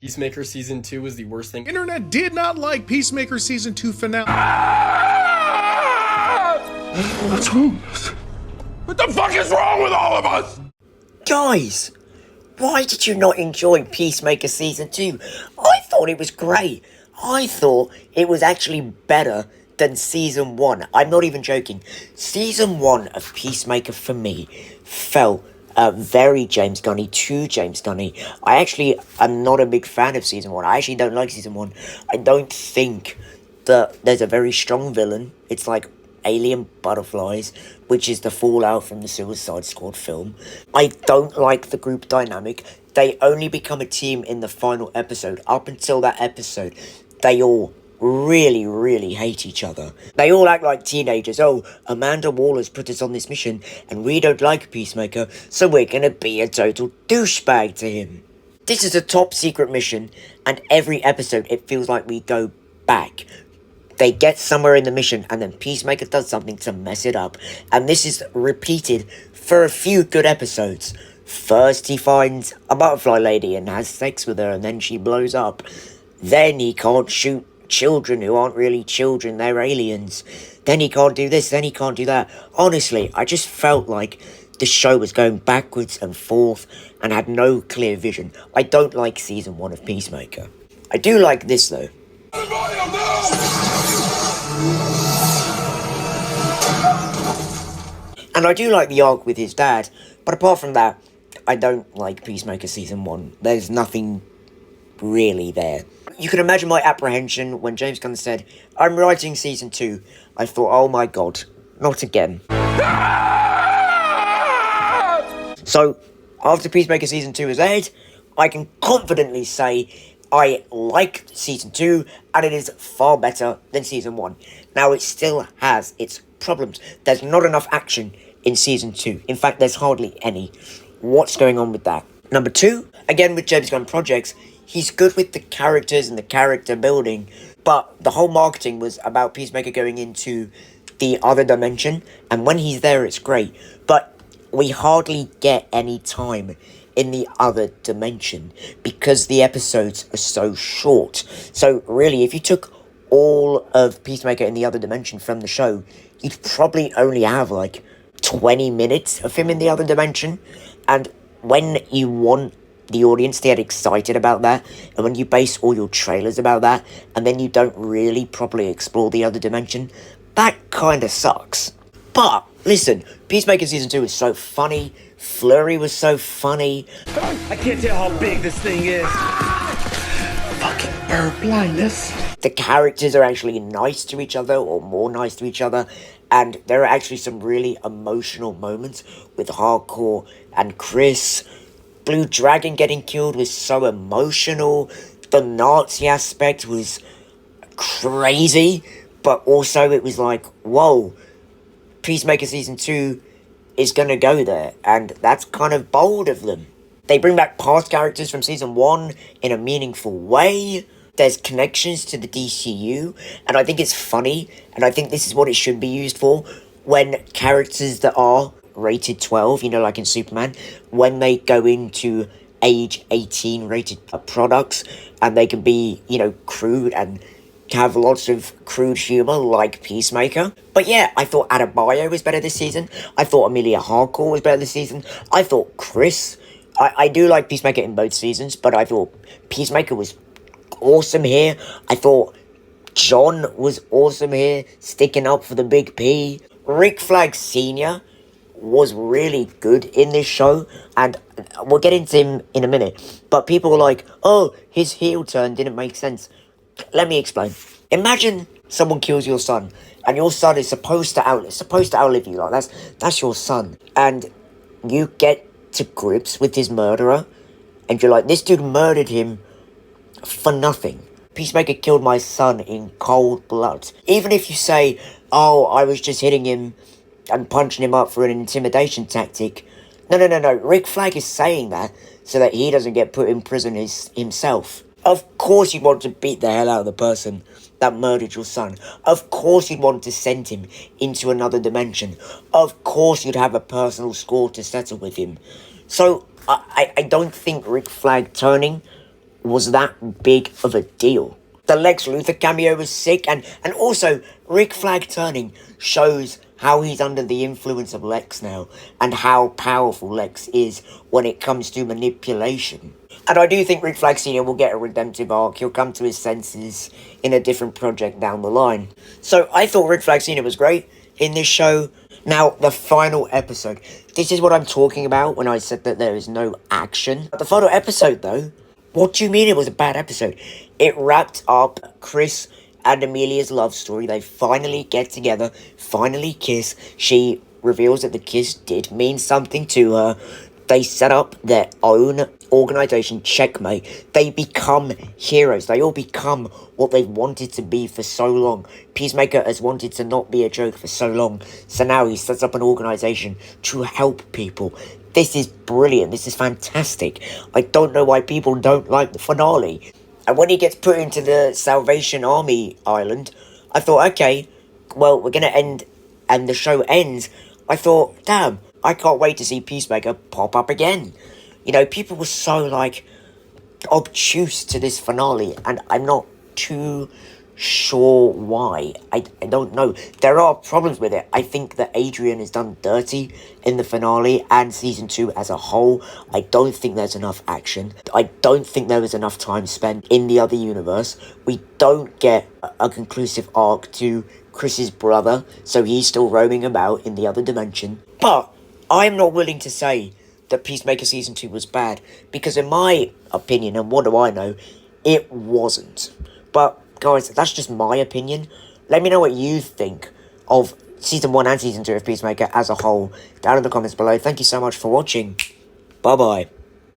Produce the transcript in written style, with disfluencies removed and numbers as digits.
Peacemaker Season 2 was the worst thing. Internet did not like Peacemaker Season 2 finale. What's wrong? What the fuck is wrong with all of us? Guys, why did you not enjoy Peacemaker Season 2? I thought it was great. I thought it was actually better than Season 1. I'm not even joking. Season 1 of Peacemaker for me felt very James Gunny, too James Gunny. I actually am not a big fan of Season 1. I actually don't like Season 1. I don't think that there's a very strong villain. It's like alien butterflies, which is the fallout from the Suicide Squad film. I don't like the group dynamic. They only become a team in the final episode. Up until that episode, they all really hate each other. They all act like teenagers. Oh, Amanda Waller's put us on this mission and we don't like Peacemaker, so we're gonna be a total douchebag to him. This is a top secret mission, and every episode it feels like we go back. They get somewhere in the mission and then Peacemaker does something to mess it up, and this is repeated for a few good episodes. First he finds a butterfly lady and has sex with her and then she blows up. Then he can't shoot children who aren't really children, they're aliens. Then he can't do this, then he can't do that. Honestly, I just felt like the show was going backwards and forth and had no clear vision. I don't like Season 1 of Peacemaker. I do like this though. And I do like the arc with his dad, but apart from that, I don't like Peacemaker Season 1. There's nothing really there. You can imagine my apprehension when James Gunn said, I'm writing Season 2. I thought, oh my god, not again. So, after Peacemaker Season 2 is aired, I can confidently say I like Season 2, and it is far better than Season 1. Now, it still has its problems. There's not enough action in Season 2. In fact, there's hardly any. What's going on with that? Number 2, again with James Gunn projects, he's good with the characters and the character building, but the whole marketing was about Peacemaker going into the other dimension, and when he's there, it's great. But we hardly get any time in the other dimension because the episodes are so short. So really, if you took all of Peacemaker in the other dimension from the show, you'd probably only have like 20 minutes of him in the other dimension. And when you want the audience to get excited about that, and when you base all your trailers about that, and then you don't really properly explore the other dimension, that kind of sucks. But listen, Peacemaker Season 2 is so funny. Flurry was so funny. I can't tell how big this thing is. Fucking bird blindness. The characters are actually nice to each other, or more nice to each other, and there are actually some really emotional moments with Hardcore and Chris. Blue Dragon getting killed was so emotional. The Nazi aspect was crazy, but also it was like, whoa, Peacemaker Season 2 is gonna go there, and that's kind of bold of them. They bring back past characters from Season 1 in a meaningful way. There's connections to the DCU, and I think it's funny, and I think this is what it should be used for, when characters that are rated 12, you know, like in Superman, when they go into age 18 rated products, and they can be, you know, crude and have lots of crude humor like Peacemaker. But yeah, I thought Adebayo was better this season. I thought Amelia Hardcore was better this season. I thought Chris, I do like Peacemaker in both seasons, but I thought Peacemaker was awesome here. I thought John was awesome here, sticking up for the Big P. Rick Flag Sr. was really good in this show, and we'll get into him in a minute, but people were like, oh, his heel turn didn't make sense. Let me explain. Imagine someone kills your son, and your son is supposed to outlive you, like that's your son, and you get to grips with his murderer, and you're like, this dude murdered him for nothing. Peacemaker killed my son in cold blood. Even if you say, oh, I was just hitting him and punching him up for an intimidation tactic. No. Rick Flag is saying that so that he doesn't get put in prison himself. Of course you'd want to beat the hell out of the person that murdered your son. Of course you'd want to send him into another dimension. Of course you'd have a personal score to settle with him. So I don't think Rick Flag turning was that big of a deal. The Lex Luthor cameo was sick, and also Rick Flag turning shows how he's under the influence of Lex now, and how powerful Lex is when it comes to manipulation. And I do think Rick Flag Sr. will get a redemptive arc. He'll come to his senses in a different project down the line. So I thought Rick Flag Sr. was great in this show. Now, the final episode. This is what I'm talking about when I said that there is no action. The final episode, though, what do you mean it was a bad episode? It wrapped up Chris and Amelia's love story. They finally get together, finally kiss. She reveals that the kiss did mean something to her. They set up their own organization, Checkmate. They become heroes. They all become what they've wanted to be for so long. Peacemaker has wanted to not be a joke for so long. So now he sets up an organization to help people. This is brilliant. This is fantastic. I don't know why people don't like the finale. And when he gets put into the Salvation Army island, I thought, okay, well, we're going to end, and the show ends. I thought, damn, I can't wait to see Peacemaker pop up again. You know, people were so, like, obtuse to this finale, and I'm not too sure why. I don't know. There are problems with it. I think that Adrian is done dirty in the finale and season 2 as a whole. I don't think there's enough action. I don't think there was enough time spent in the other universe. We don't get a conclusive arc to Chris's brother, so he's still roaming about in the other dimension. But I'm not willing to say that Peacemaker Season 2 was bad, because in my opinion, and what do I know, it wasn't. But guys, that's just my opinion. Let me know what you think of Season 1 and Season 2 of Peacemaker as a whole down in the comments below. Thank you so much for watching. Bye-bye.